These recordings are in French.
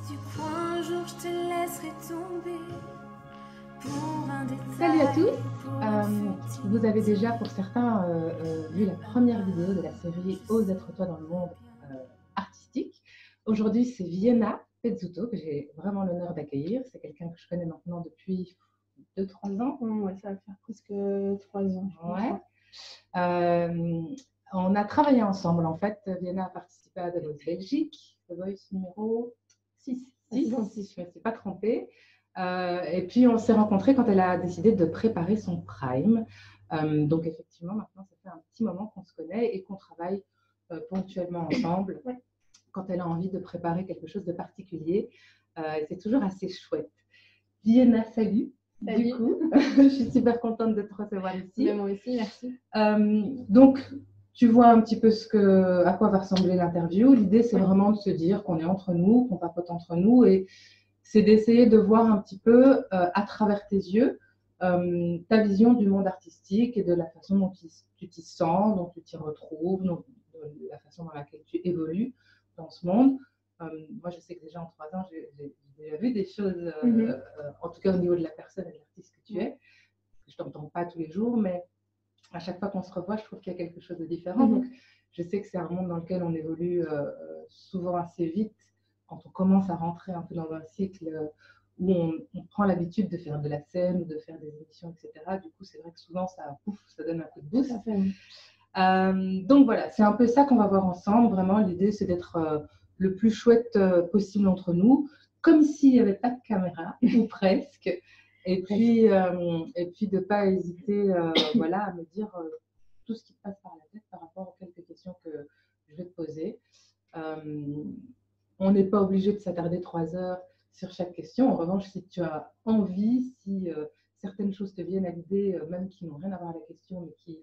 Tu crois un jour je te laisserai tomber pour un détail. Salut à tous. Vous avez déjà pour certains vu la première vidéo de la série Ose être toi dans le monde artistique. Aujourd'hui, c'est Vienna Pezzuto que j'ai vraiment l'honneur d'accueillir. C'est quelqu'un que je connais maintenant depuis 2-3 ans. Ouais, ça va faire presque 3 ans. Ouais. On a travaillé ensemble en fait. Vienna a participé à The Voice Belgique, The Voice numéro 6. Je ne me suis pas trompée. Et puis on s'est rencontrés quand elle a décidé de préparer son prime. Donc effectivement, maintenant, ça fait un petit moment qu'on se connaît et qu'on travaille ponctuellement ensemble quand elle a envie de préparer quelque chose de particulier. C'est toujours assez chouette. Vienna, salut. Salut. Du coup, je suis super contente de te recevoir ici. Mais moi aussi, merci. Donc, tu vois un petit peu à quoi va ressembler l'interview. L'idée, c'est vraiment de se dire qu'on est entre nous, qu'on papote entre nous, et c'est d'essayer de voir un petit peu, à travers tes yeux, ta vision du monde artistique et de la façon dont tu t'y sens, dont tu t'y retrouves, de la façon dans laquelle tu évolues dans ce monde. Moi, je sais que déjà en 3 ans, j'ai déjà vu des choses, en tout cas au niveau de la personne et de l'artiste que tu es. Je ne t'entends pas tous les jours, mais à chaque fois qu'on se revoit, je trouve qu'il y a quelque chose de différent. Donc, je sais que c'est un monde dans lequel on évolue souvent assez vite quand on commence à rentrer un peu dans un cycle où on prend l'habitude de faire de la scène ou de faire des émissions, etc. Du coup, c'est vrai que souvent, ça donne un coup de boost. Donc voilà, c'est un peu ça qu'on va voir ensemble. Vraiment, l'idée, c'est d'être le plus chouette possible entre nous, comme s'il n'y avait pas de caméra, ou presque. Et puis de ne pas hésiter voilà, à me dire tout ce qui te passe par la tête par rapport aux quelques questions que je vais te poser. On n'est pas obligé de s'attarder 3 heures sur chaque question. En revanche, si tu as envie, si certaines choses te viennent à l'idée, même qui n'ont rien à voir avec la question, mais qui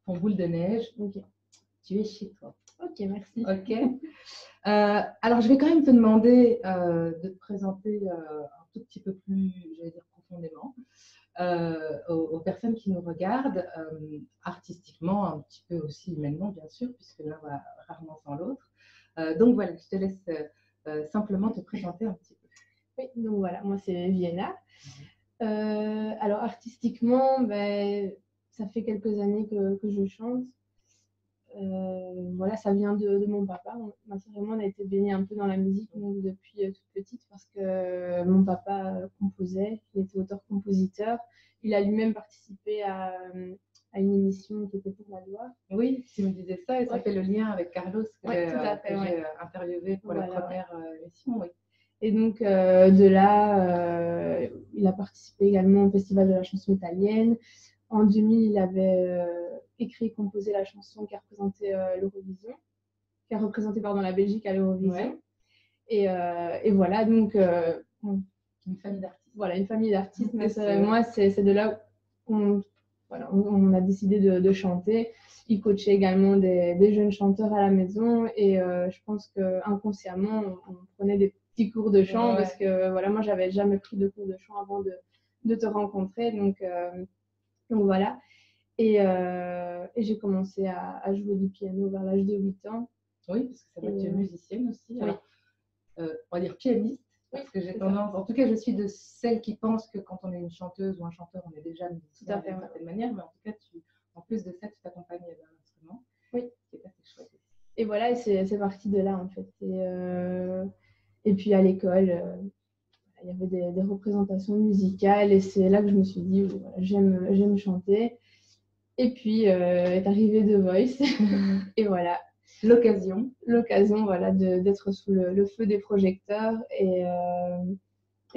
font boule de neige, tu es chez toi. Ok, merci. Ok. Alors, je vais quand même te demander de te présenter un tout petit peu plus, j'allais dire profondément, aux personnes qui nous regardent, artistiquement, un petit peu aussi humainement, bien sûr, puisque l'un va rarement sans l'autre. Donc voilà, je te laisse simplement te présenter un petit peu. Oui, donc voilà, moi c'est Vienna. Alors artistiquement, ça fait quelques années que je chante. Voilà, ça vient de mon papa. Ma sœur et moi, on a été baignés un peu dans la musique depuis toute petite parce que mon papa composait, il était auteur-compositeur. Il a lui-même participé à une émission qui était pour la Loire. Oui, tu me disais ça et ça fait le lien avec Carlos que j'ai interviewé pour la première émission. Oui. Et donc, de là, il a participé également au Festival de la chanson italienne. En 2000, il avait écrit et composé la chanson qui a représenté l'Eurovision, qui a représenté la Belgique à l'Eurovision. Ouais. Et voilà, donc une famille d'artistes. Voilà, une famille d'artistes. Mais moi, c'est de là qu'on a décidé de chanter. Il coachait également des jeunes chanteurs à la maison et je pense qu'inconsciemment, on prenait des petits cours de chant parce que voilà, moi, j'avais jamais pris de cours de chant avant de te rencontrer. Donc voilà. Et j'ai commencé à jouer du piano vers l'âge de 8 ans. Oui, parce que ça va être musicienne aussi. Alors, on va dire pianiste, parce que j'ai tendance, en tout cas, je suis de celles qui pensent que quand on est une chanteuse ou un chanteur, on est déjà musicien d'une certaine manière, mais en tout cas, en plus de ça, tu t'accompagnes d'un instrument. Oui. C'est assez chouette. Et voilà, et c'est parti de là, en fait. Et puis à l'école, il y avait des représentations musicales et c'est là que je me suis dit, voilà, j'aime chanter. Et puis est arrivé The Voice et voilà. L'occasion voilà, d'être sous le feu des projecteurs et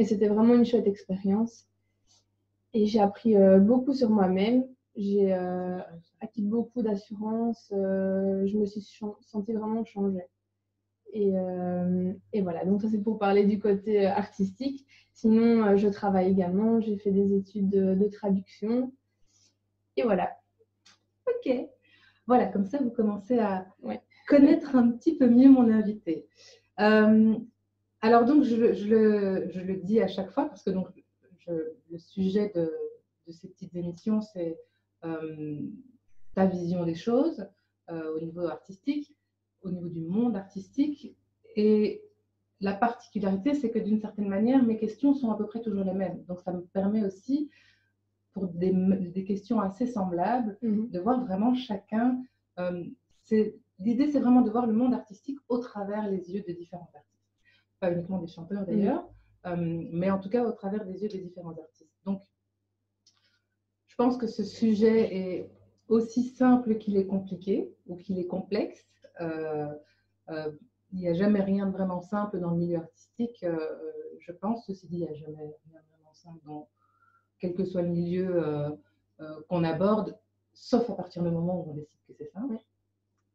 c'était vraiment une chouette expérience. Et j'ai appris beaucoup sur moi-même. J'ai acquis beaucoup d'assurance. Je me suis sentie vraiment changée. Et voilà, donc ça c'est pour parler du côté artistique. Sinon, je travaille également. J'ai fait des études de traduction. Et voilà. Ok. Voilà, comme ça, vous commencez à connaître un petit peu mieux mon invité. Alors donc, je le dis à chaque fois parce que donc, le sujet de ces petites émissions, c'est ta vision des choses au niveau artistique, au niveau du monde artistique. Et la particularité, c'est que d'une certaine manière, mes questions sont à peu près toujours les mêmes. Donc, ça me permet aussi, pour des questions assez semblables, de voir vraiment chacun. L'idée, c'est vraiment de voir le monde artistique au travers les yeux des différents artistes. Pas uniquement des chanteurs d'ailleurs, mais en tout cas au travers des yeux des différents artistes. Donc, je pense que ce sujet est aussi simple qu'il est compliqué ou qu'il est complexe. Il n'y a jamais rien de vraiment simple dans le milieu artistique, je pense. Ceci dit, il n'y a jamais rien de vraiment simple dans quel que soit le milieu qu'on aborde, sauf à partir du moment où on décide que c'est simple.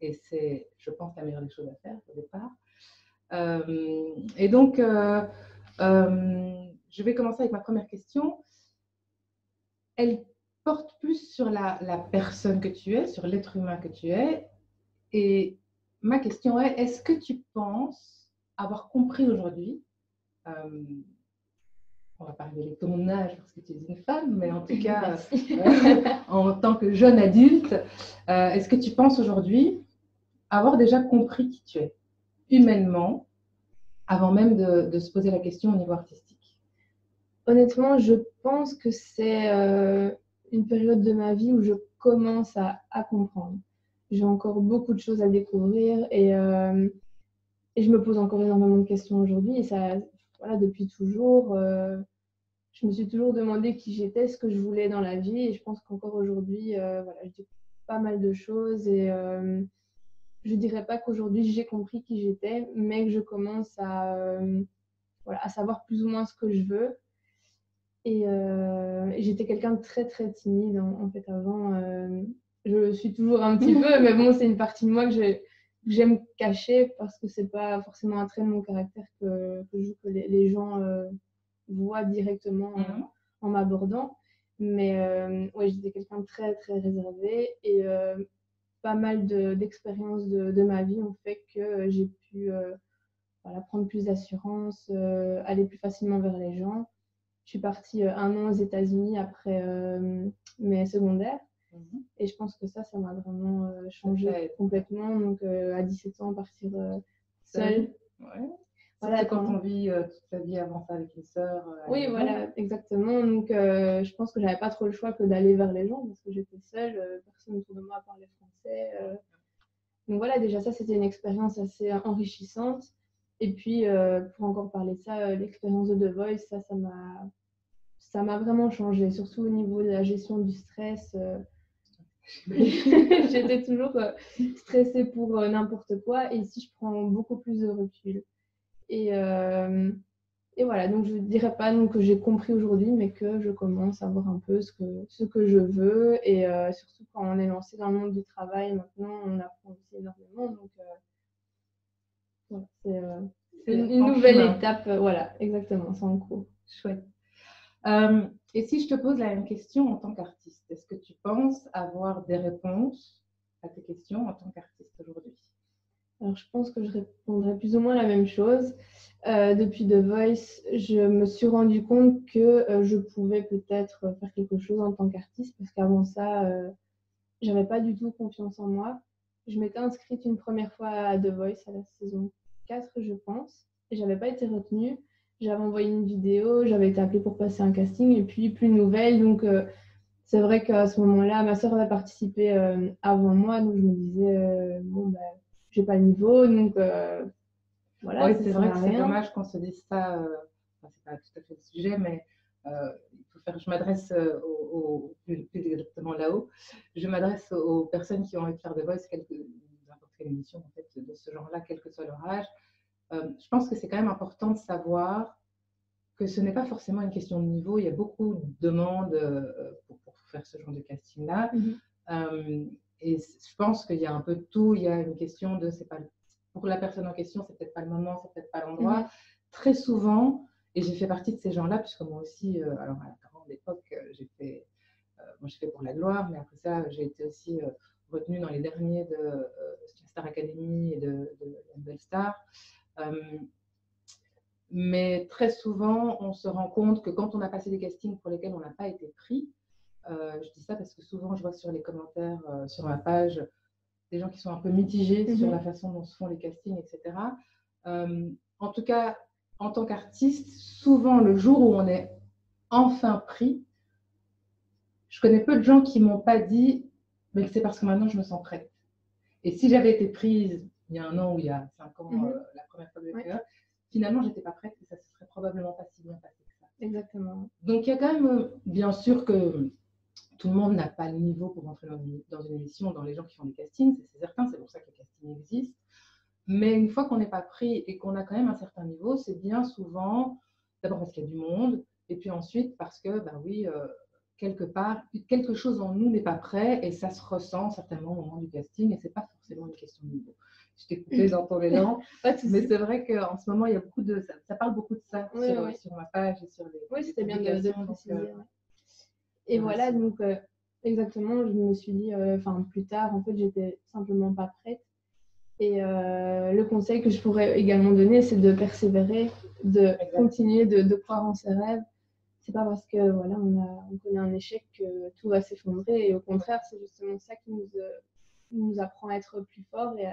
Et c'est, je pense, la meilleure des choses à faire au départ. Et donc, je vais commencer avec ma première question. Elle porte plus sur la personne que tu es, sur l'être humain que tu es. Et ma question est, est-ce que tu penses avoir compris aujourd'hui, on va pas révéler ton âge parce que tu es une femme, mais en tout cas, en tant que jeune adulte, est-ce que tu penses aujourd'hui avoir déjà compris qui tu es, humainement, avant même de se poser la question au niveau artistique? Honnêtement, je pense que c'est une période de ma vie où je commence à comprendre. J'ai encore beaucoup de choses à découvrir et je me pose encore énormément de questions aujourd'hui. Et ça, voilà, depuis toujours, je me suis toujours demandé qui j'étais, ce que je voulais dans la vie. Et je pense qu'encore aujourd'hui, voilà, je découvre pas mal de choses. Et je dirais pas qu'aujourd'hui j'ai compris qui j'étais, mais que je commence voilà, à savoir plus ou moins ce que je veux. Et j'étais quelqu'un de très très timide en fait avant. Je le suis toujours un petit peu, mais bon, c'est une partie de moi que j'aime cacher parce que c'est pas forcément un trait de mon caractère que les gens voient directement en m'abordant. Mais ouais, j'étais quelqu'un de très très réservé et pas mal d'expériences de ma vie ont fait que j'ai pu voilà, prendre plus d'assurance, aller plus facilement vers les gens. Je suis partie 1 an aux États-Unis après mes secondaires. Et je pense que ça m'a vraiment changé complètement. Donc, à 17 ans, partir seule. Ouais. Voilà, quand on vit toute sa vie avant ça avec une sœur. Oui, voilà, exactement. Donc, je pense que j'avais pas trop le choix que d'aller vers les gens parce que j'étais seule. Personne autour de moi parlait français. Donc, voilà, déjà, ça, c'était une expérience assez enrichissante. Et puis, pour encore parler de ça, l'expérience de The Voice, ça m'a vraiment changé, surtout au niveau de la gestion du stress. J'étais toujours stressée pour n'importe quoi. Et ici, je prends beaucoup plus de recul. Et voilà, donc je ne dirais pas donc, que j'ai compris aujourd'hui, mais que je commence à voir un peu ce que je veux. Et surtout quand on est lancé dans le monde du travail, maintenant, on apprend aussi énormément. Donc, voilà, c'est une nouvelle étape. Voilà, exactement, c'est en cours. Chouette. Et si je te pose la même question en tant qu'artiste, est-ce que tu penses avoir des réponses à tes questions en tant qu'artiste aujourd'hui? Alors, je pense que je répondrais plus ou moins la même chose. Depuis The Voice, je me suis rendu compte que je pouvais peut-être faire quelque chose en tant qu'artiste parce qu'avant ça, j'avais pas du tout confiance en moi. Je m'étais inscrite une première fois à The Voice à la saison 4, je pense, et j'avais pas été retenue. J'avais envoyé une vidéo, j'avais été appelée pour passer un casting et puis plus de nouvelles. Donc, c'est vrai qu'à ce moment-là, ma soeur avait participé avant moi, donc je me disais, bon, ben, j'ai pas le niveau, donc voilà. Oui, c'est vrai que c'est dommage qu'on se dise ça. C'est pas tout à fait le sujet, mais il faut faire. Je m'adresse plus exactement là-haut. Je m'adresse aux personnes qui ont envie de faire The Voice, n'importe quelle émission en fait, de ce genre-là, quel que soit leur âge. Je pense que c'est quand même important de savoir que ce n'est pas forcément une question de niveau. Il y a beaucoup de demandes pour faire ce genre de casting-là. Et je pense qu'il y a un peu de tout. Il y a une question de, c'est pas, pour la personne en question, c'est peut-être pas le moment, c'est peut-être pas l'endroit. Très souvent, et j'ai fait partie de ces gens-là, puisque moi aussi, alors à la grande époque, j'ai fait pour la gloire, mais après ça, j'ai été aussi retenue dans les derniers de Star Academy et de Belle Star. Mais très souvent, on se rend compte que quand on a passé des castings pour lesquels on n'a pas été pris, je dis ça parce que souvent je vois sur les commentaires sur ma page des gens qui sont un peu mitigés sur la façon dont se font les castings, etc. en tout cas, en tant qu'artiste, souvent le jour où on est enfin pris, je connais peu de gens qui m'ont pas dit, mais c'est parce que maintenant je me sens prête. Et si j'avais été prise il y a 1 an ou il y a 5 ans, la première fois que j'ai fait, finalement, j'étais pas prête et ça se serait probablement pas si bien passé que ça. Exactement. Donc, il y a quand même, bien sûr que tout le monde n'a pas le niveau pour entrer dans une émission, dans les gens qui font des castings, c'est certain, c'est pour ça que les castings existent. Mais une fois qu'on n'est pas pris et qu'on a quand même un certain niveau, c'est bien souvent, d'abord parce qu'il y a du monde, et puis ensuite parce que, ben oui, quelque part, quelque chose en nous n'est pas prêt et ça se ressent certainement au moment du casting et c'est pas forcément une question de niveau. Je t'ai coupé dans ton élan, mais c'est vrai qu'en ce moment, il y a beaucoup de ça parle beaucoup de ça sur ma page et sur les. Oui, c'était bien de préciser. Et voilà, donc exactement, je me suis dit, plus tard, en fait, j'étais simplement pas prête. Et le conseil que je pourrais également donner, c'est de persévérer, de continuer de croire en ses rêves. C'est pas parce que voilà, on connaît un échec que tout va s'effondrer. Et au contraire, c'est justement ça qui nous apprend à être plus forts et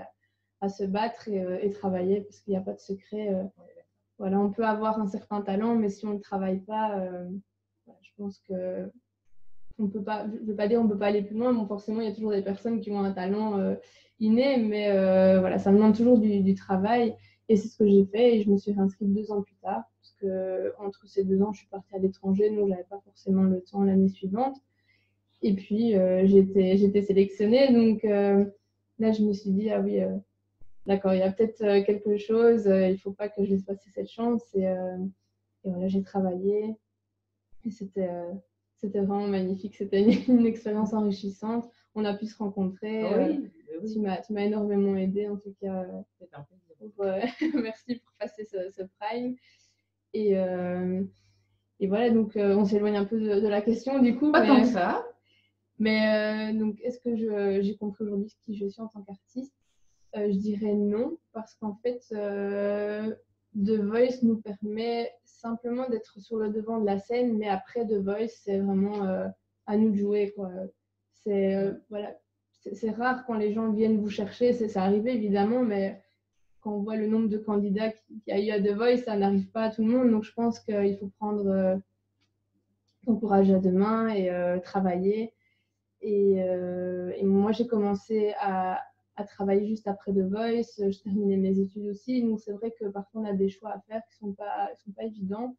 à se battre et travailler, parce qu'il n'y a pas de secret. Voilà, on peut avoir un certain talent, mais si on ne travaille pas, je pense que on peut pas, je ne veux pas dire on peut pas aller plus loin. Bon, forcément, il y a toujours des personnes qui ont un talent inné, mais voilà, ça demande toujours du travail. Et c'est ce que j'ai fait et je me suis réinscrite 2 ans plus tard, parce que entre ces 2 ans, je suis partie à l'étranger, donc j'avais pas forcément le temps l'année suivante. Et puis j'ai été sélectionnée, donc là je me suis dit ah oui, d'accord, il y a peut-être quelque chose, il faut pas que je laisse passer cette chance. Et voilà, j'ai travaillé et c'était vraiment magnifique, c'était une expérience enrichissante. On a pu se rencontrer. Tu m'as énormément aidée en tout cas. Merci pour passer ce prime. Et voilà, donc on s'éloigne un peu de la question du coup. Pas tant que ça. Mais donc, est-ce que j'ai compris aujourd'hui qui je suis en tant qu'artiste? Je dirais non, parce qu'en fait, The Voice nous permet simplement d'être sur le devant de la scène, mais après The Voice, c'est vraiment à nous de jouer, quoi. Voilà, c'est rare quand les gens viennent vous chercher, ça arrive évidemment, mais quand on voit le nombre de candidats qu'il y a eu à The Voice, ça n'arrive pas à tout le monde. Donc je pense qu'il faut prendre son courage à deux mains et travailler. Et moi, j'ai commencé à travailler juste après The Voice. Je terminais mes études aussi. Donc c'est vrai que parfois on a des choix à faire qui sont pas évidents.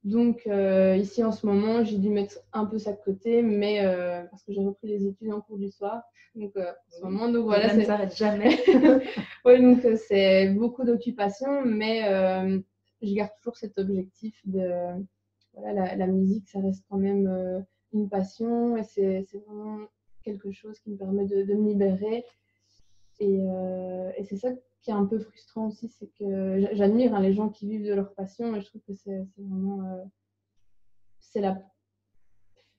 Donc ici en ce moment, j'ai dû mettre un peu ça de côté, mais parce que j'ai repris les études en cours du soir. Donc en ce moment, donc voilà, ça ne s'arrête jamais. Oui, donc c'est beaucoup d'occupation, mais je garde toujours cet objectif de voilà, la musique, ça reste quand même une passion et c'est vraiment quelque chose qui me permet de me libérer. Et c'est ça qui est un peu frustrant aussi, c'est que j'admire les gens qui vivent de leur passion et je trouve que c'est vraiment c'est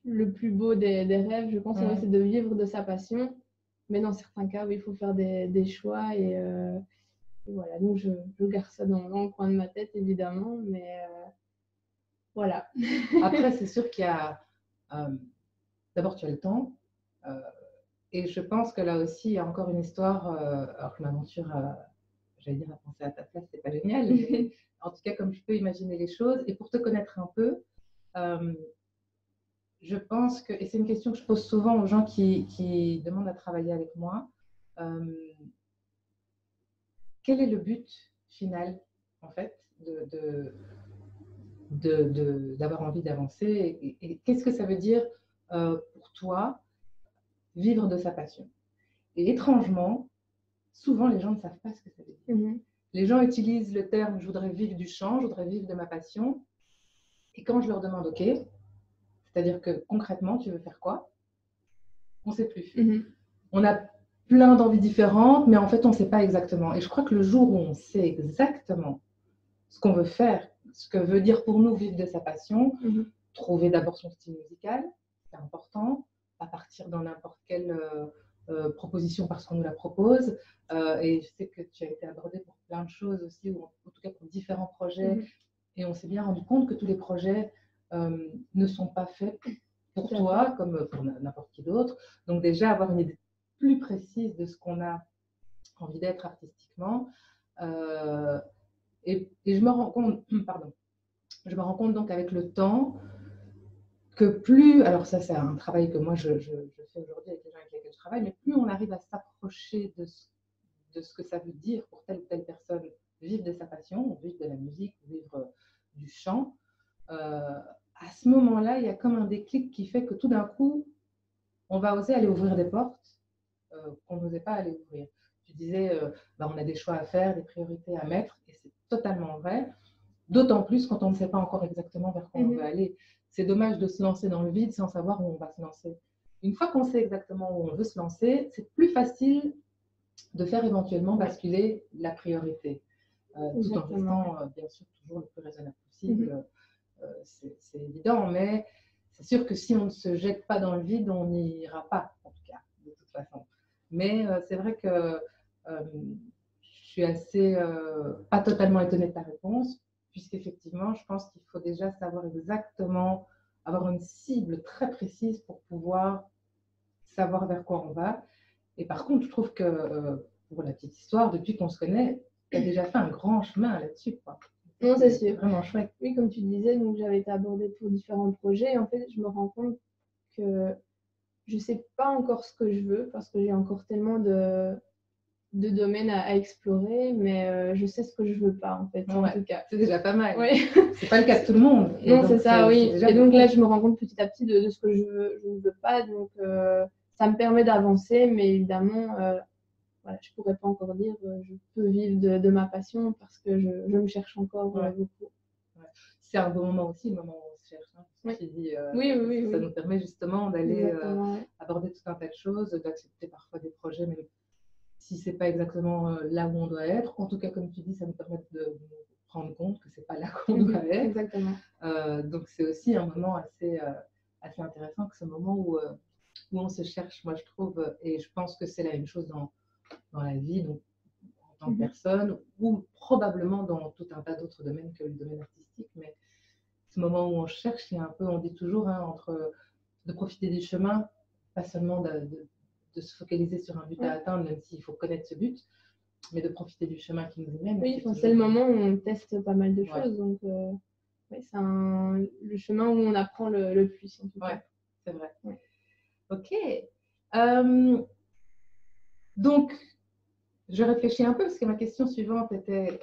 le plus beau des rêves, je pense, c'est de vivre de sa passion. Mais dans certains cas, oui, il faut faire des choix et voilà, donc je garde ça dans le coin de ma tête, évidemment, mais voilà. Après, c'est sûr qu'il y a... d'abord, tu as le temps. Et je pense que là aussi, il y a encore une histoire, alors que l'aventure, j'allais dire, à penser à ta place, c'est pas génial, mais en tout cas, comme je peux imaginer les choses, et pour te connaître un peu, je pense que, et c'est une question que je pose souvent aux gens qui demandent à travailler avec moi, quel est le but final, en fait, d'avoir envie d'avancer et qu'est-ce que ça veut dire pour toi vivre de sa passion? Et étrangement, souvent les gens ne savent pas ce que ça veut dire. Les gens utilisent le terme « je voudrais vivre du chant, je voudrais vivre de ma passion ». Et quand je leur demande « ok », c'est-à-dire que concrètement, tu veux faire quoi? On ne sait plus. On a plein d'envies différentes, mais en fait, on ne sait pas exactement. Et je crois que le jour où on sait exactement ce qu'on veut faire, ce que veut dire pour nous vivre de sa passion, trouver d'abord son style musical, c'est important, à partir dans n'importe quelle proposition parce qu'on nous la propose. Et je sais que tu as été abordée pour plein de choses aussi, ou en tout cas pour différents projets. Et on s'est bien rendu compte que tous les projets ne sont pas faits pour toi, comme pour n'importe qui d'autre. Donc déjà, avoir une idée plus précise de ce qu'on a envie d'être artistiquement. Et je me rends compte, pardon, je me rends compte donc avec le temps que plus, alors ça c'est un travail que moi je fais aujourd'hui avec les gens avec lesquels je travaille, mais plus on arrive à s'approcher de ce que ça veut dire pour telle ou telle personne vivre de sa passion, vivre de la musique, vivre du chant, à ce moment-là, il y a comme un déclic qui fait que tout d'un coup, on va oser aller ouvrir des portes qu'on n'osait pas aller ouvrir. Tu disais, on a des choix à faire, des priorités à mettre, et c'est totalement vrai, d'autant plus quand on ne sait pas encore exactement vers quoi on veut aller. C'est dommage de se lancer dans le vide sans savoir où on va se lancer. Une fois qu'on sait exactement où on veut se lancer, c'est plus facile de faire éventuellement basculer la priorité, tout en restant bien sûr toujours le plus raisonnable possible. C'est évident, mais c'est sûr que si on ne se jette pas dans le vide, on n'ira pas, en tout cas, de toute façon. Mais c'est vrai que je suis assez, pas totalement étonnée de ta réponse, puisqu'effectivement, je pense qu'il faut déjà savoir exactement, avoir une cible très précise pour pouvoir savoir vers quoi on va. Et par contre, je trouve que, pour la petite histoire, depuis qu'on se connaît, tu as déjà fait un grand chemin là-dessus, quoi. Non, c'est sûr. Vraiment chouette. Oui, comme tu disais, donc j'avais été abordée pour différents projets. En fait, je me rends compte que je ne sais pas encore ce que je veux parce que j'ai encore tellement de domaines à explorer, mais je sais ce que je ne veux pas, en fait, en tout cas. C'est déjà pas mal. Oui. C'est pas le cas de tout le monde. Non, c'est ça, oui. Et donc là, je me rends compte petit à petit de ce que je ne veux pas. Donc, ça me permet d'avancer, mais évidemment, voilà, je ne pourrais pas encore dire je peux vivre de ma passion parce que je me cherche encore beaucoup. C'est un bon moment aussi, le moment où on se cherche. Hein, oui. Ça nous permet justement d'aller aborder tout un tas de choses, d'accepter parfois des projets, même si ce n'est pas exactement là où on doit être. En tout cas, comme tu dis, ça nous permet de nous rendre compte que ce n'est pas là qu'on doit être. Exactement. Donc, c'est aussi un moment assez intéressant que ce moment où on se cherche, moi je trouve, et je pense que c'est la même chose dans la vie, donc en tant que personne, ou probablement dans tout un tas d'autres domaines que le domaine artistique, mais ce moment où on cherche, il y a un peu, on dit toujours, entre de profiter du chemin, pas seulement de se focaliser sur un but à atteindre, même s'il faut connaître ce but, mais de profiter du chemin qui nous y mène. Oui, c'est le moment où on teste pas mal de choses, donc c'est le chemin où on apprend le plus, en tout cas. C'est vrai. Ouais. Ok. Donc, je réfléchis un peu parce que ma question suivante était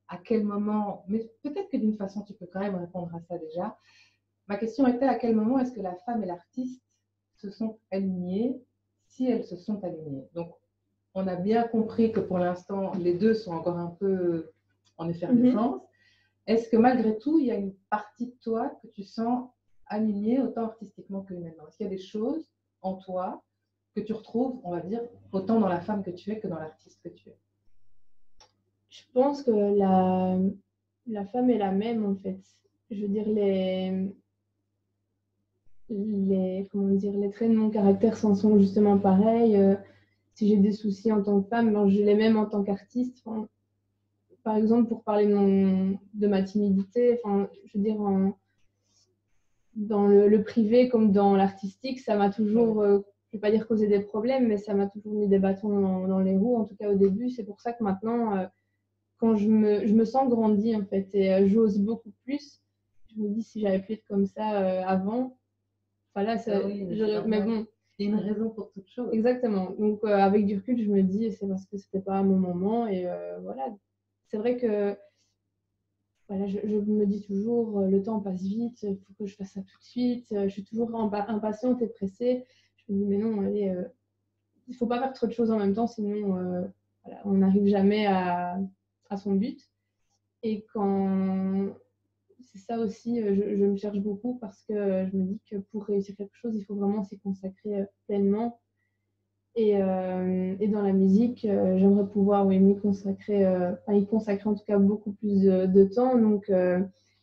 à quel moment, mais peut-être que d'une façon tu peux quand même répondre à ça déjà. Ma question était à quel moment est-ce que la femme et l'artiste se sont alignées, si elles se sont alignées. Donc, on a bien compris que pour l'instant, les deux sont encore un peu en effervescence. Est-ce que malgré tout, il y a une partie de toi que tu sens alignée autant artistiquement que humainement? Est-ce qu'il y a des choses en toi que tu retrouves, on va dire, autant dans la femme que tu es que dans l'artiste que tu es? Je pense que la femme est la même, en fait. Je veux dire, les traits de mon caractère sont justement pareils. Si j'ai des soucis en tant que femme, ben, je les mêmes en tant qu'artiste. Enfin, par exemple, pour parler de ma timidité, enfin, je veux dire, dans le privé comme dans l'artistique, ça m'a toujours, je ne vais pas dire causé des problèmes, mais ça m'a toujours mis des bâtons dans les roues, en tout cas au début. C'est pour ça que maintenant, quand je me sens grandie, en fait, et j'ose beaucoup plus, je me dis si j'avais pu être comme ça avant, voilà, mais bon. Il y a une raison pour toute chose. Exactement. Donc, avec du recul, je me dis, c'est parce que c'était pas mon moment. Et voilà. C'est vrai que voilà, je me dis toujours, le temps passe vite, il faut que je fasse ça tout de suite. Je suis toujours impatiente et pressée. Je me dis, mais non, allez, il ne faut pas faire trop de choses en même temps, sinon voilà, on n'arrive jamais à son but. Et quand c'est ça aussi, je me cherche beaucoup parce que je me dis que pour réussir quelque chose, il faut vraiment s'y consacrer pleinement. Et dans la musique, j'aimerais pouvoir m'y consacrer, y consacrer en tout cas beaucoup plus de temps. Donc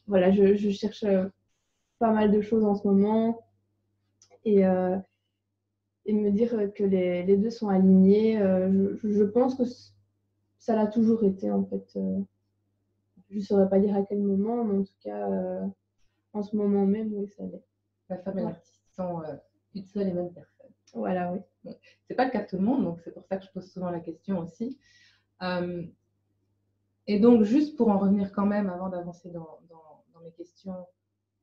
voilà, je cherche pas mal de choses en ce moment et me dire que les deux sont alignés. Je pense que ça l'a toujours été en fait. Je ne saurais pas dire à quel moment, mais en tout cas, en ce moment même, oui, ça l'est. La femme et l'artiste sont une seule et même personne. Voilà, oui. C'est pas le cas de tout le monde, donc c'est pour ça que je pose souvent la question aussi. Et donc, juste pour en revenir quand même, avant d'avancer dans mes questions,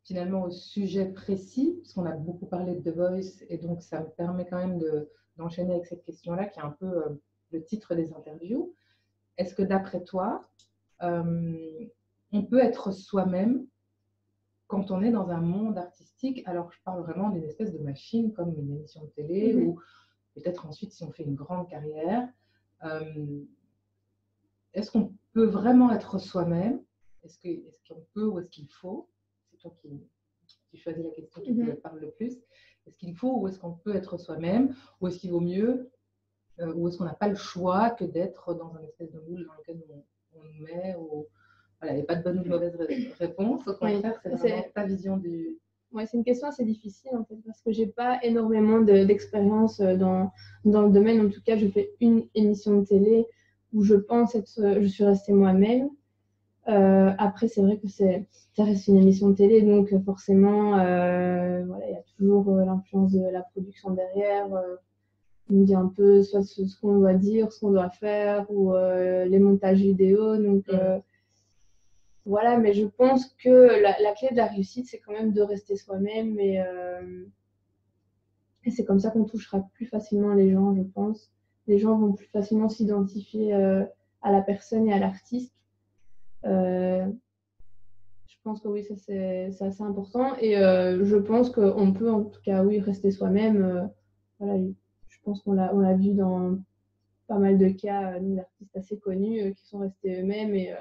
finalement au sujet précis, parce qu'on a beaucoup parlé de The Voice, et donc ça me permet quand même d'enchaîner avec cette question-là, qui est un peu le titre des interviews. Est-ce que d'après toi, on peut être soi-même quand on est dans un monde artistique? Alors, je parle vraiment d'une espèce de machine, comme une émission de télé, ou peut-être ensuite, si on fait une grande carrière. Est-ce qu'on peut vraiment être soi-même? Est-ce qu'on peut ou est-ce qu'il faut? C'est toi qui choisis la question qui te parle le plus. Est-ce qu'il faut ou est-ce qu'on peut être soi-même? Ou est-ce qu'il vaut mieux, ou est-ce qu'on n'a pas le choix que d'être dans un espèce de moule dans lequel on nous met? Ou... Voilà, il n'y a pas de bonne ou de mauvaise réponse. Au contraire, c'est vraiment ta vision du... Ouais, c'est une question assez difficile en fait, parce que j'ai pas énormément d'expérience dans le domaine. En tout cas, je fais une émission de télé où je suis restée moi-même. Après, c'est vrai que ça reste une émission de télé, donc forcément, voilà, il y a toujours l'influence de la production derrière. On nous dit un peu soit ce qu'on doit dire, ce qu'on doit faire, ou les montages vidéo. Donc voilà, mais je pense que la clé de la réussite, c'est quand même de rester soi-même, et c'est comme ça qu'on touchera plus facilement les gens, je pense. Les gens vont plus facilement s'identifier à la personne et à l'artiste. Je pense que oui, ça c'est assez important, et je pense qu'on peut en tout cas oui rester soi-même. Voilà, je pense qu'on l'a vu dans pas mal de cas, d'artistes assez connus qui sont restés eux-mêmes, et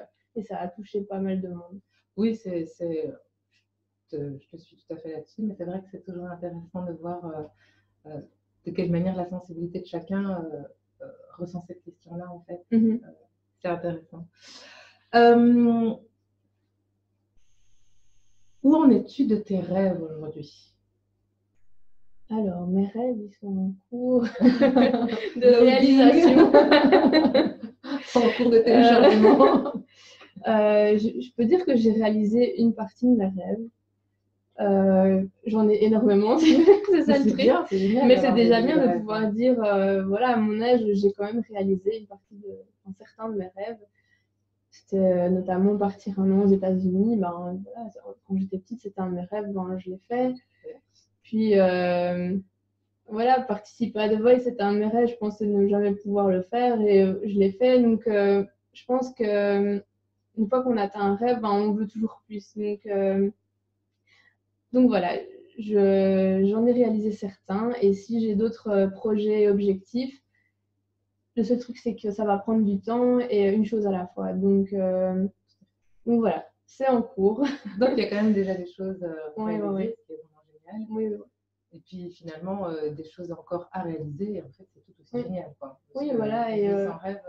ça a touché pas mal de monde. Oui, je te suis tout à fait là-dessus, mais c'est vrai que c'est toujours intéressant de voir de quelle manière la sensibilité de chacun ressent cette question-là en fait. C'est intéressant. Où en es-tu de tes rêves aujourd'hui? Alors, mes rêves, ils sont en cours de réalisation. En cours de téléchargement. Je peux dire que j'ai réalisé une partie de mes rêves. J'en ai énormément, c'est ça le truc. Mais c'est déjà bien de pouvoir dire, voilà, à mon âge, j'ai quand même réalisé une partie certains de mes rêves. C'était notamment partir un an aux États-Unis. Ben, voilà, quand j'étais petite, c'était un de mes rêves, ben, je l'ai fait. Puis, voilà, participer à The Voice, c'était un de mes rêves. Je pensais ne jamais pouvoir le faire, et je l'ai fait. Donc, je pense que une fois qu'on atteint un rêve, ben, on veut toujours plus. Donc voilà, j'en ai réalisé certains, et si j'ai d'autres projets et objectifs, le seul truc c'est que ça va prendre du temps et une chose à la fois. Donc voilà, c'est en cours. Donc il y a quand même déjà des choses réalisées, ce qui est vraiment génial. Oui. Et puis finalement des choses encore à réaliser, et en fait c'est tout aussi génial, quoi. Oui, voilà, et sans rêve.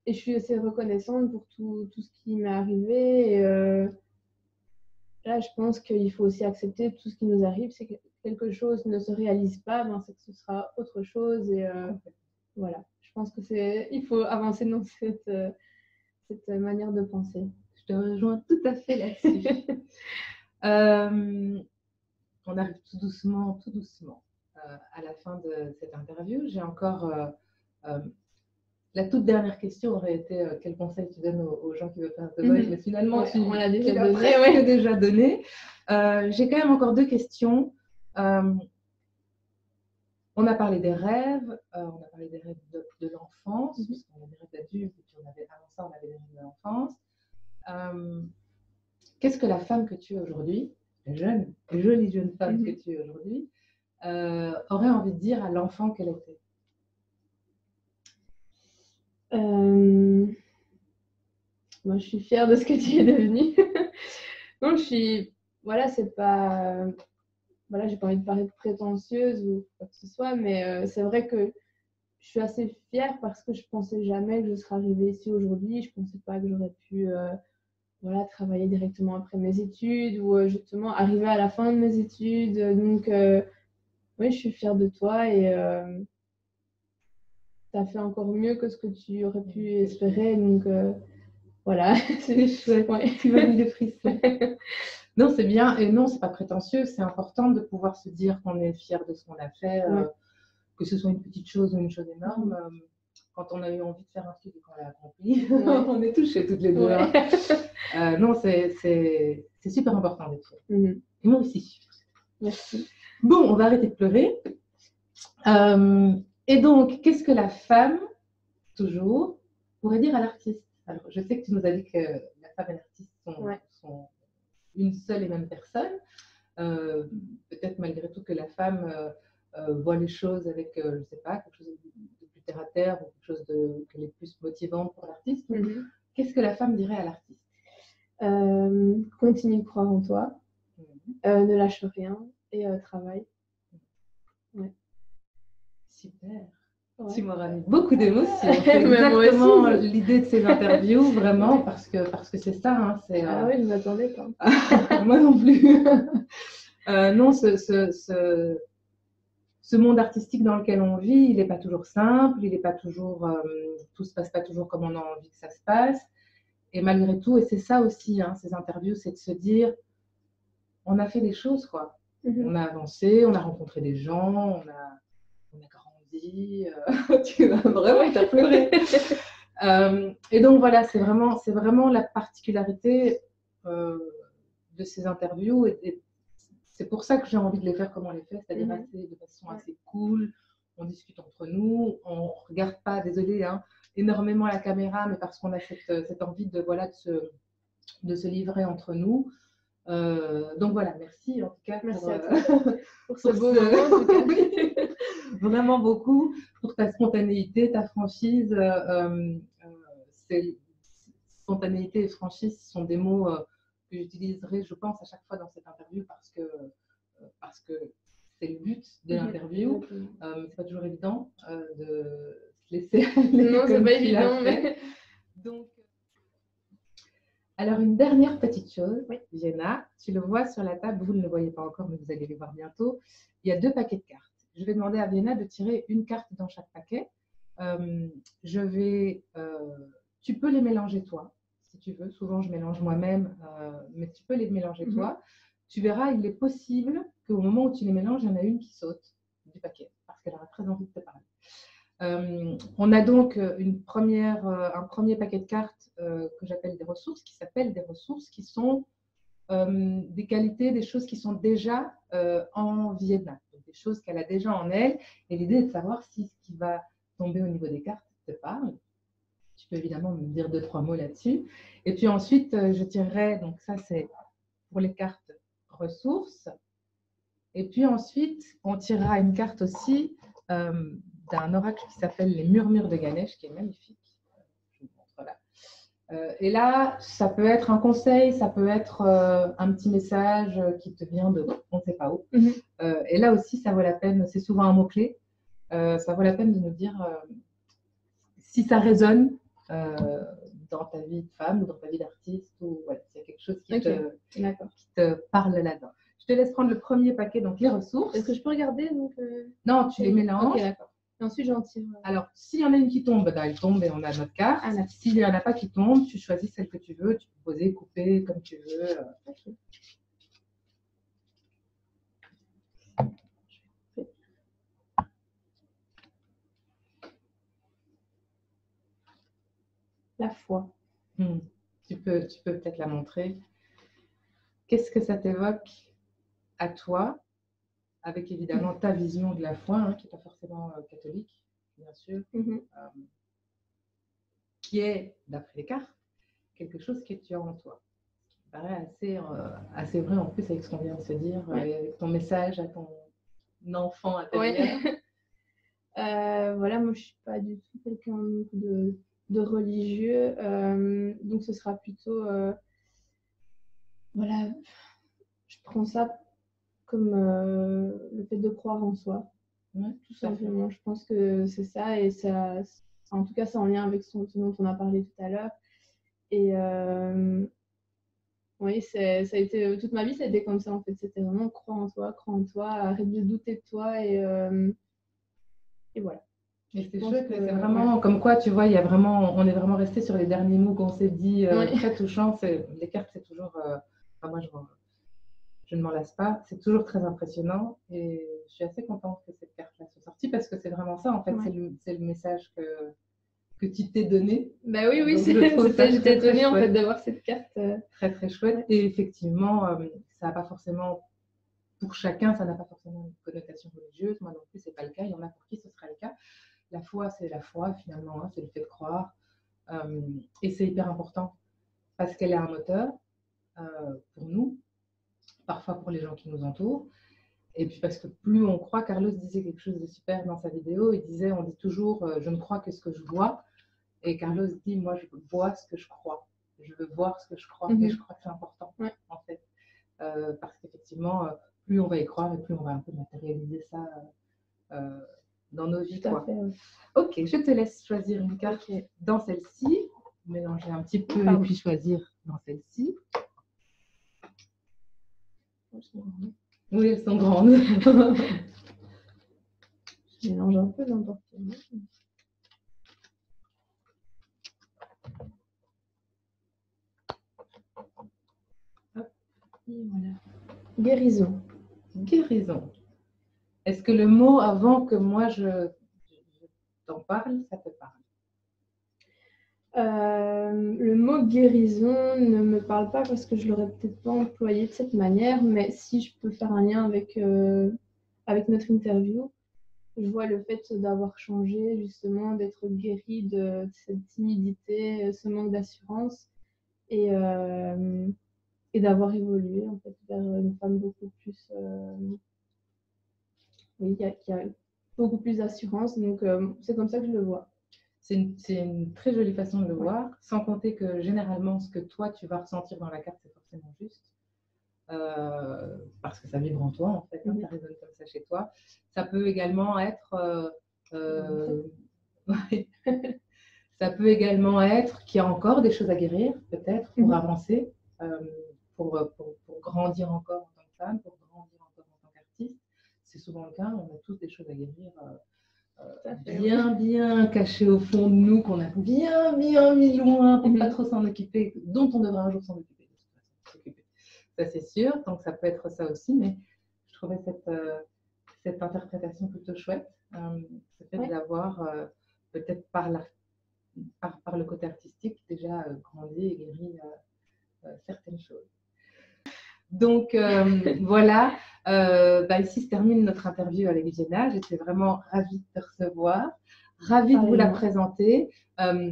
Et je suis assez reconnaissante pour tout ce qui m'est arrivé. Et là, je pense qu'il faut aussi accepter tout ce qui nous arrive. C'est que quelque chose ne se réalise pas, ben, c'est que ce sera autre chose. Et voilà, je pense il faut avancer dans cette manière de penser. Je te rejoins tout à fait là-dessus. On arrive tout doucement à la fin de cette interview. J'ai encore... la toute dernière question aurait été quel conseil tu donnes aux gens qui veulent faire The Voice, mais finalement, on l'a déjà donné. J'ai quand même encore deux questions. On a parlé des rêves, on a parlé des rêves de l'enfance, puisqu'on a des rêves d'adultes, et puis avant ça, on avait des rêves de l'enfance. Qu'est-ce que la femme que tu es aujourd'hui, la jolie jeune femme que tu es aujourd'hui, aurait envie de dire à l'enfant qu'elle était? Moi, je suis fière de ce que tu es devenue. Non, voilà, c'est pas... Voilà, j'ai pas envie de paraître prétentieuse ou quoi que ce soit, mais c'est vrai que je suis assez fière parce que je pensais jamais que je serais arrivée ici aujourd'hui. Je pensais pas que j'aurais pu voilà, travailler directement après mes études, ou justement arriver à la fin de mes études. Donc, oui, je suis fière de toi, et tu as fait encore mieux que ce que tu aurais pu espérer. Donc, voilà. C'est chouette. Ouais. Tu m'as mis des frissons. Non, c'est bien. Et non, c'est pas prétentieux. C'est important de pouvoir se dire qu'on est fier de ce qu'on a fait, que ce soit une petite chose ou une chose énorme. quand on a eu envie de faire un truc et qu'on l'a accompli, Ouais. on est touchés toutes les deux. Hein. Non, c'est super important d'être fière. Mhm. Et moi aussi. Merci. Bon, on va arrêter de pleurer. Et donc, qu'est-ce que la femme, toujours, pourrait dire à l'artiste? Alors, je sais que tu nous as dit que la femme et l'artiste sont une seule et même personne. Peut-être malgré tout que la femme voit les choses avec, je ne sais pas, quelque chose de plus terre à terre ou quelque chose qu'elle est plus motivante pour l'artiste. Mhm. Qu'est-ce que la femme dirait à l'artiste? Continue de croire en toi, ne lâche rien et travaille. Ouais. Super. Ouais. Tu m'auras mis beaucoup d'émotions. C'est Mais moi exactement aussi. l'idée de ces interviews, vraiment, parce que c'est ça. Hein, Ah oui, je m'attendais pas. Moi non plus. Non, ce monde artistique dans lequel on vit, il n'est pas toujours simple, il n'est pas toujours, tout se passe pas toujours comme on a envie que ça se passe. Et malgré tout, et c'est ça aussi, hein, ces interviews, c'est de se dire, on a fait des choses, quoi. On a avancé, on a rencontré des gens, on a grandi. Tu vas vraiment te pleurer. Et donc voilà, c'est vraiment la particularité de ces interviews. Et c'est pour ça que j'ai envie de les faire comme on les fait, c'est-à-dire de façon assez cool. On discute entre nous, on ne regarde pas, désolé, hein, énormément la caméra, mais parce qu'on a cette envie de se livrer entre nous. Donc voilà, merci en tout cas pour ce beau moment. En tout cas. Oui, vraiment beaucoup pour ta spontanéité, ta franchise. Spontanéité et franchise sont des mots que j'utiliserai, je pense, à chaque fois dans cette interview parce que c'est le but de l'interview. C'est pas toujours évident de se laisser aller. Non, c'est pas évident. Mais... Donc, alors, une dernière petite chose, oui. Jenna, tu le vois sur la table, vous ne le voyez pas encore, mais vous allez les voir bientôt. Il y a 2 paquets de cartes. Je vais demander à Jenna de tirer une carte dans chaque paquet. Tu peux les mélanger toi, si tu veux. Souvent, je mélange moi-même, mais tu peux les mélanger toi. Tu verras, il est possible qu'au moment où tu les mélanges, il y en a une qui saute du paquet, parce qu'elle aura très envie de te parler. On a donc un premier paquet de cartes que j'appelle des ressources, qui s'appellent des ressources, qui sont des qualités, des choses qui sont déjà en Vietnam, donc des choses qu'elle a déjà en elle. Et l'idée est de savoir si ce qui va tomber au niveau des cartes te parle. Tu peux évidemment me dire 2-3 mots là-dessus. Et puis ensuite, je tirerai, donc ça c'est pour les cartes ressources. Et puis ensuite, on tirera une carte aussi d'un oracle qui s'appelle les Murmures de Ganesh, qui est magnifique. Je vous montre là. Et là, ça peut être un conseil, ça peut être un petit message qui te vient de on ne sait pas où. Et là aussi, ça vaut la peine, c'est souvent un mot-clé, ça vaut la peine de nous dire si ça résonne dans ta vie de femme ou dans ta vie d'artiste, ou voilà, s'il y a quelque chose qui te parle là-dedans. Je te laisse prendre le premier paquet, donc les ressources. Est-ce que je peux regarder donc, Non, tu les mélanges. Ok, d'accord. Et ensuite, j'en tire. Alors, s'il y en a une qui tombe, elle tombe et on a notre carte. S'il n'y en a pas qui tombe, tu choisis celle que tu veux. Tu peux poser, couper, comme tu veux. Okay. La foi. Tu peux peut-être la montrer. Qu'est-ce que ça t'évoque à toi, avec évidemment ta vision de la foi, hein, qui n'est pas forcément catholique, bien sûr, qui est, d'après les cartes, quelque chose que tu as en toi. Ce qui paraît assez vrai en plus avec ce qu'on vient de se dire, et avec ton message à ton enfant intérieur. Voilà, moi je ne suis pas du tout quelqu'un de religieux, donc ce sera plutôt, voilà, je prends ça comme le fait de croire en soi, tout simplement. Je pense que c'est ça, et ça, en tout cas, c'est en lien avec ce dont on a parlé tout à l'heure. Et oui, ça a été toute ma vie, ça a été comme ça en fait. C'était vraiment croire en toi, arrête de douter de toi, et voilà. Et c'est chouette, c'est vraiment comme quoi, tu vois, on est vraiment resté sur les derniers mots qu'on s'est dit, très touchants. Les cartes, c'est toujours, moi je ne m'en lasse pas, c'est toujours très impressionnant, et je suis assez contente que cette carte-là soit sortie parce que c'est vraiment ça en fait, c'est le message que tu t'es donné. Bah oui, Donc, je trouve ça j'étais très, étonnée en très fait chouette. de voir cette carte. Très, très chouette. Et effectivement, ça n'a pas forcément, pour chacun, ça n'a pas forcément une connotation religieuse. Moi non plus, ce n'est pas le cas. Il y en a pour qui ce sera le cas. La foi, c'est la foi, finalement, hein, c'est le fait de croire. Et c'est hyper important parce qu'elle est un moteur pour nous, parfois pour les gens qui nous entourent. Et puis parce que plus on croit, Carlos disait quelque chose de super dans sa vidéo, il disait, on dit toujours, je ne crois que ce que je vois. Et Carlos dit, moi, je vois ce que je crois. Je veux voir ce que je crois. Et je crois que c'est important, en fait. Parce qu'effectivement, plus on va y croire et plus on va un peu matérialiser ça dans nos vies. Tout à Quoi. fait, ouais. Ok, je te laisse choisir une carte dans celle-ci. Mélanger un petit peu et puis choisir dans celle-ci. Oui, elles sont grandes. Je mélange un peu n'importe quoi. Et voilà. Guérison. Guérison. Est-ce que le mot, avant que moi je t'en parle, ça te parle? Le mot guérison ne me parle pas parce que je l'aurais peut-être pas employé de cette manière, mais si je peux faire un lien avec notre interview, je vois le fait d'avoir changé, justement, d'être guéri de cette timidité, ce manque d'assurance et d'avoir évolué en fait vers une femme beaucoup plus qui a beaucoup plus d'assurance. Donc c'est comme ça que je le vois. C'est une très jolie façon de le voir, sans compter que généralement, ce que toi, tu vas ressentir dans la carte, c'est forcément juste. Parce que ça vibre en toi, en fait, ça résonne comme ça chez toi. Ça peut également être... ça peut également être qu'il y a encore des choses à guérir, peut-être, pour avancer, pour grandir encore en tant que femme, pour grandir encore en tant qu'artiste. C'est souvent le cas, on a tous des choses à guérir. Bien cachées au fond de nous, qu'on a bien mis loin pour ne pas trop s'en occuper, dont on devrait un jour s'en occuper. Ça, c'est sûr. Donc, ça peut être ça aussi, mais je trouvais cette interprétation plutôt chouette. Ce fait d'avoir, peut-être par le côté artistique, déjà grandi et guéri certaines choses. Donc, voilà. Ici se termine notre interview avec Jenna. J'étais vraiment ravie de te recevoir, ravie de vous la présenter.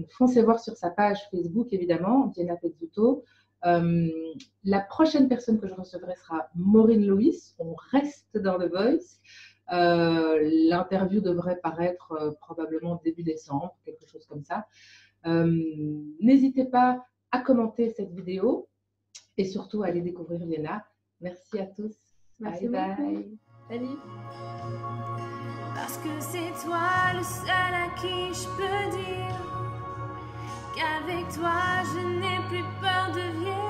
Foncez voir sur sa page Facebook, évidemment, Jenna Pezzuto. La prochaine personne que je recevrai sera Maureen Lewis. On reste dans The Voice. L'interview devrait paraître probablement début décembre, quelque chose comme ça. N'hésitez pas à commenter cette vidéo et surtout à aller découvrir Jenna. Merci à tous. Merci bye beaucoup. Bye. Salut. Parce que c'est toi le seul à qui je peux dire qu'avec toi je n'ai plus peur de vieillir.